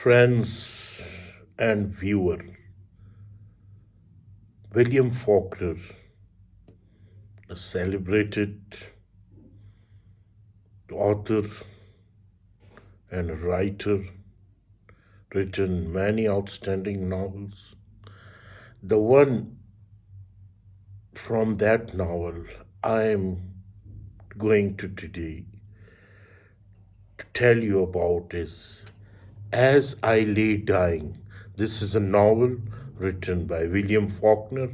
Friends and viewer, William Faulkner, a celebrated author and writer, written many outstanding novels. The one from that novel I am going to today to tell you about is As I Lay Dying. This is a novel written by William Faulkner,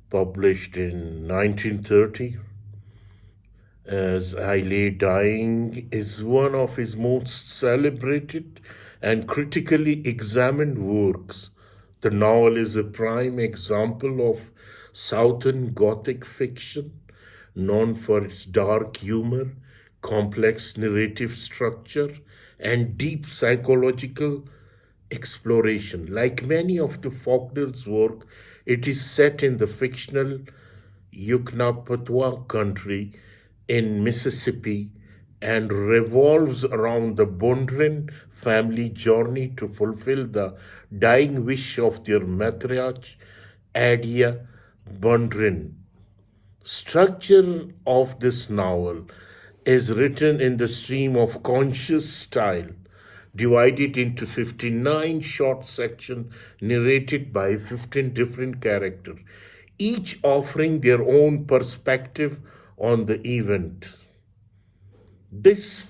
published in 1930. As I Lay Dying is one of his most celebrated and critically examined works. The novel is a prime example of Southern Gothic fiction, known for its dark humor, complex narrative structure, and deep psychological exploration. Like many of the Faulkner's work, it is set in the fictional Yucnapatwa country in Mississippi and revolves around the Bondrin family journey to fulfill the dying wish of their matriarch, Adia Bondrin. Structure of this novel is written in the stream of conscious style, divided into 59 short sections narrated by 15 different characters, each offering their own perspective on the event. This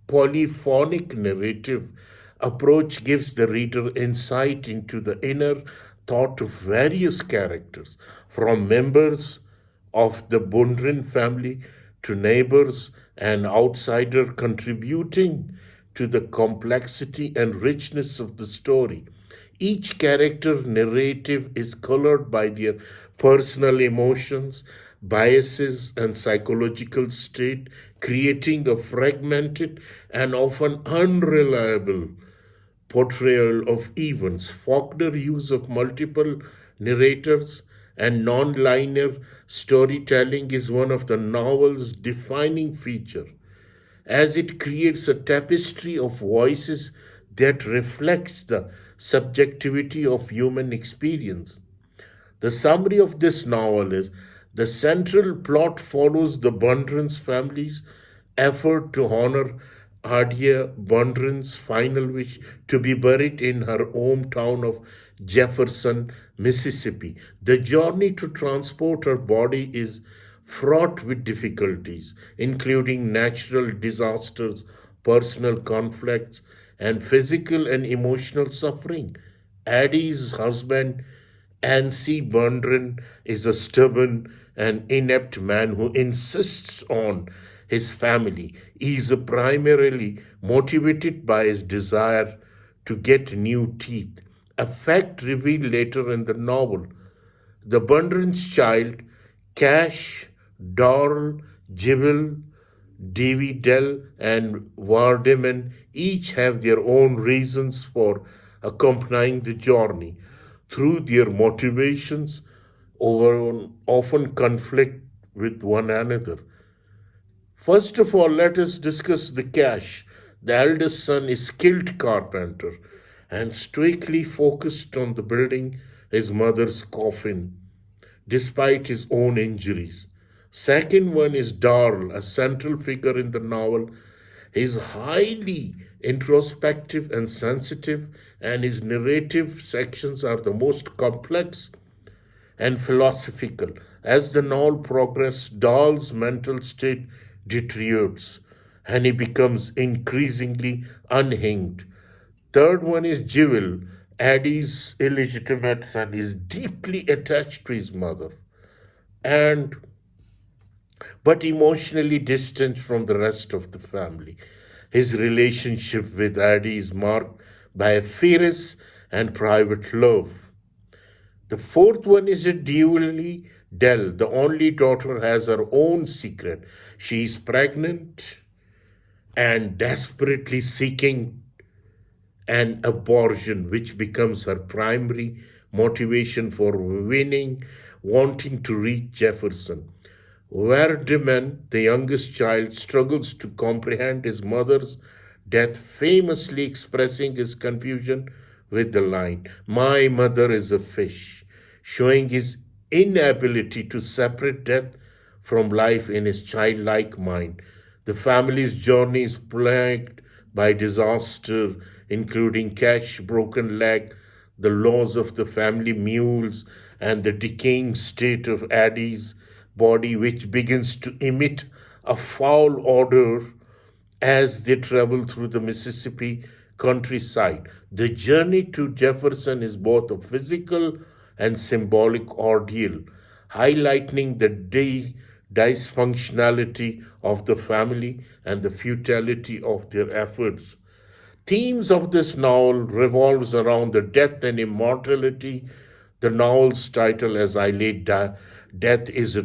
polyphonic narrative approach gives the reader insight into the inner thought of various characters, from members of the Bundrin family to neighbors and outsiders, contributing to the complexity and richness of the story. Each character narrative is colored by their personal emotions, biases, and psychological state, creating a fragmented and often unreliable portrayal of events. Faulkner's use of multiple narrators and non-linear storytelling is one of the novel's defining features, as it creates a tapestry of voices that reflects the subjectivity of human experience. The summary of this novel is the central plot follows the Bundren's family's effort to honor Adia Bundren's final wish to be buried in her hometown of Jefferson, Mississippi. The journey to transport her body is fraught with difficulties, including natural disasters, personal conflicts, and physical and emotional suffering. Addie's husband, Ansi Bundren, is a stubborn and inept man who insists on his family. He is primarily motivated by his desire to get new teeth, a fact revealed later in the novel. The Bundren's child, Cash, Doral, Jibble, Davy Dell, and Vardaman each have their own reasons for accompanying the journey, through their motivations often conflict with one another. First of all, let us discuss the Cash. The eldest son is skilled carpenter and stoically focused on the building his mother's coffin, despite his own injuries. Second one is Darl, a central figure in the novel. He is highly introspective and sensitive, and his narrative sections are the most complex and philosophical. As the novel progresses, Dahl's mental state deteriorates and he becomes increasingly unhinged. Third one is Jewel. Addie's illegitimate son is deeply attached to his mother and but emotionally distant from the rest of the family. His relationship with Addie is marked by a fierce and private love. The fourth one is a dually Dell. The only daughter has her own secret. She is pregnant and desperately seeking an abortion, which becomes her primary motivation for winning, wanting to reach Jefferson. Where Deman, the youngest child, struggles to comprehend his mother's Death famously expressing his confusion with the line, "My mother is a fish," showing his inability to separate death from life in his childlike mind. The family's journey is plagued by disaster, including Cash, broken leg, the loss of the family mules, and the decaying state of Addie's body, which begins to emit a foul odor as they travel through the Mississippi countryside. The journey to Jefferson is both a physical and symbolic ordeal, highlighting the dysfunctionality of the family and the futility of their efforts. Themes of this novel revolves around the death and immortality. The novel's title, as I laid down, Death, is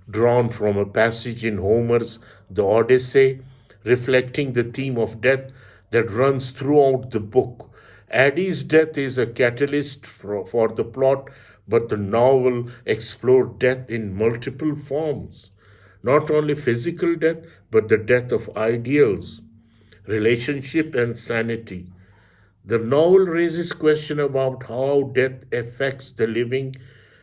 drawn from a passage in Homer's The Odyssey, reflecting the theme of death that runs throughout the book. Addie's death is a catalyst for the plot, but the novel explored death in multiple forms. Not only physical death, but the death of ideals, relationship, and sanity. The novel raises question about how death affects the living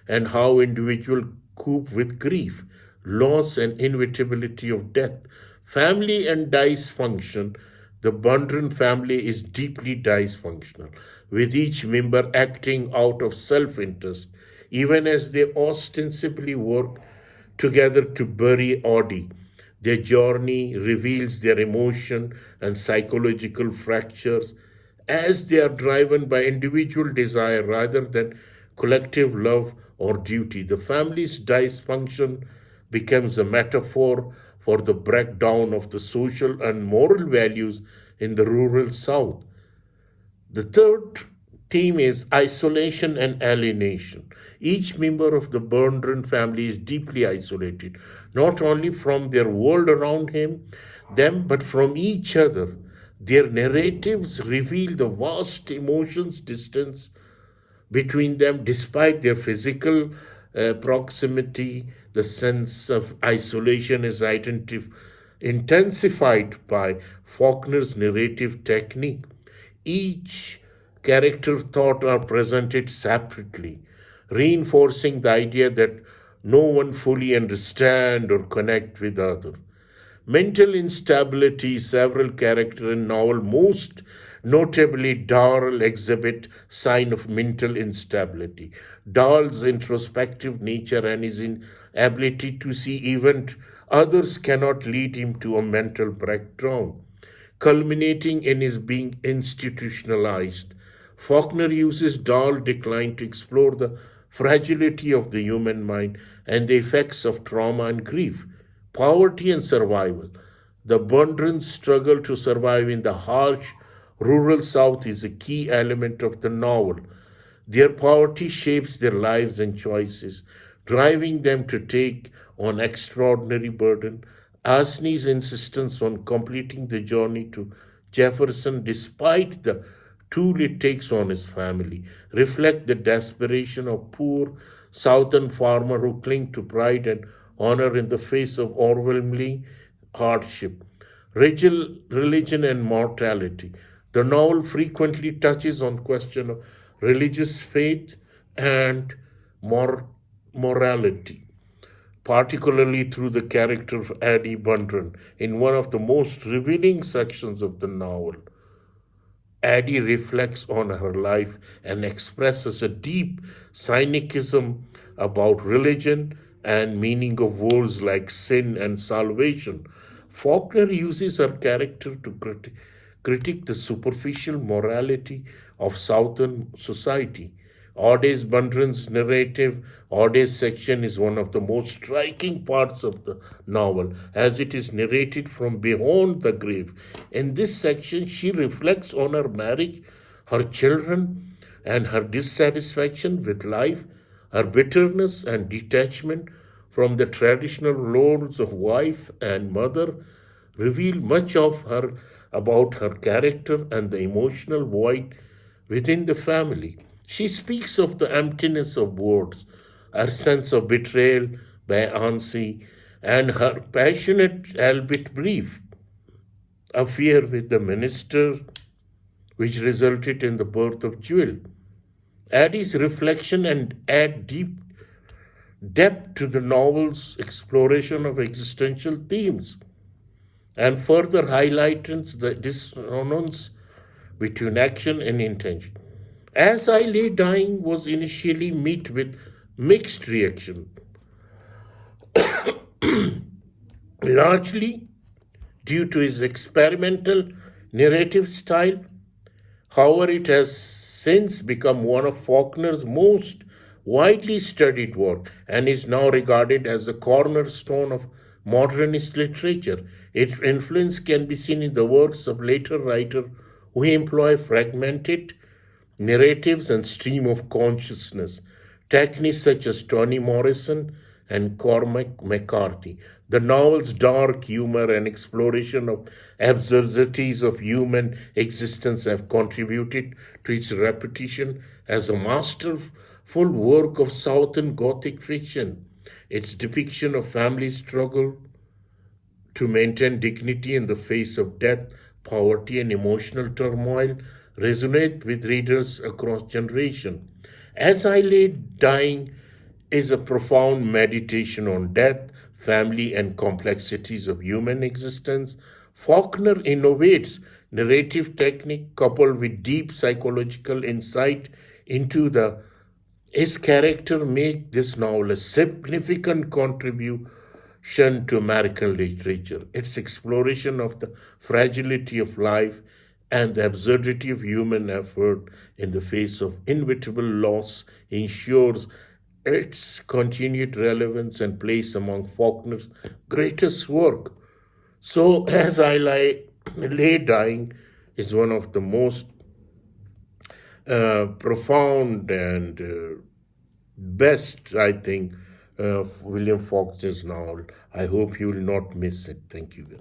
and how individuals cope with grief, loss, and inevitability of death. Family and dysfunction. The Bundren family is deeply dysfunctional, with each member acting out of self interest, even as they ostensibly work together to bury Audie. Their journey reveals their emotion and psychological fractures as they are driven by individual desire rather than collective love or duty. The family's dysfunction becomes a metaphor for the breakdown of the social and moral values in the rural South. The third theme is isolation and alienation. Each member of the Bundren family is deeply isolated, not only from their world around them, but from each other. Their narratives reveal the vast emotions distance between them, despite their physical proximity. The sense of isolation is intensified by Faulkner's narrative technique. Each character thought are presented separately, reinforcing the idea that no one fully understand or connect with other. Mental instability, several characters in novel, most notably Darl, exhibit sign of mental instability. Darl's introspective nature and his inability to see even others cannot lead him to a mental breakdown, culminating in his being institutionalized. Faulkner uses Dahl decline to explore the fragility of the human mind and the effects of trauma and grief, poverty and survival. The Bundren's struggle to survive in the harsh rural South is a key element of the novel. Their poverty shapes their lives and choices, driving them to take on extraordinary burden. Asney's insistence on completing the journey to Jefferson, despite the toll it takes on his family, reflect the desperation of poor southern farmer who cling to pride and honor in the face of overwhelming hardship. Religion and mortality. The novel frequently touches on question of religious faith and morality, particularly through the character of Addie Bundren. In one of the most revealing sections of the novel, Addie reflects on her life and expresses a deep cynicism about religion and meaning of words like sin and salvation. Faulkner uses her character to critique the superficial morality of Southern society. Aude's Bundren's narrative, Aude's section is one of the most striking parts of the novel, as it is narrated from beyond the grave. In this section, she reflects on her marriage, her children, and her dissatisfaction with life, her bitterness and detachment from the traditional roles of wife and mother reveal much of her about her character and the emotional void within the family. She speaks of the emptiness of words, her sense of betrayal by Ansi, and her passionate, albeit brief, affair with the minister, which resulted in the birth of Jewel, add his reflection and add deep depth to the novel's exploration of existential themes, and further highlights the dissonance between action and intention. As I Lay Dying was initially met with mixed reaction, largely due to his experimental narrative style. However, it has since become one of Faulkner's most widely studied work and is now regarded as the cornerstone of modernist literature. Its influence can be seen in the works of later writers who employ fragmented narratives and stream of consciousness, techniques such as Toni Morrison and Cormac McCarthy. The novel's dark humor and exploration of absurdities of human existence have contributed to its reputation as a masterful work of Southern Gothic fiction. Its depiction of family struggle to maintain dignity in the face of death, poverty, and emotional turmoil resonate with readers across generations. As I Lay Dying is a profound meditation on death, family, and complexities of human existence. Faulkner innovates narrative technique coupled with deep psychological insight into the his character make this novel a significant contribution to American literature. Its exploration of the fragility of life and the absurdity of human effort in the face of inevitable loss ensures its continued relevance and place among Faulkner's greatest work. So, Lay Dying is one of the most profound and best, I think, William Faulkner's novel. I hope you will not miss it. Thank you.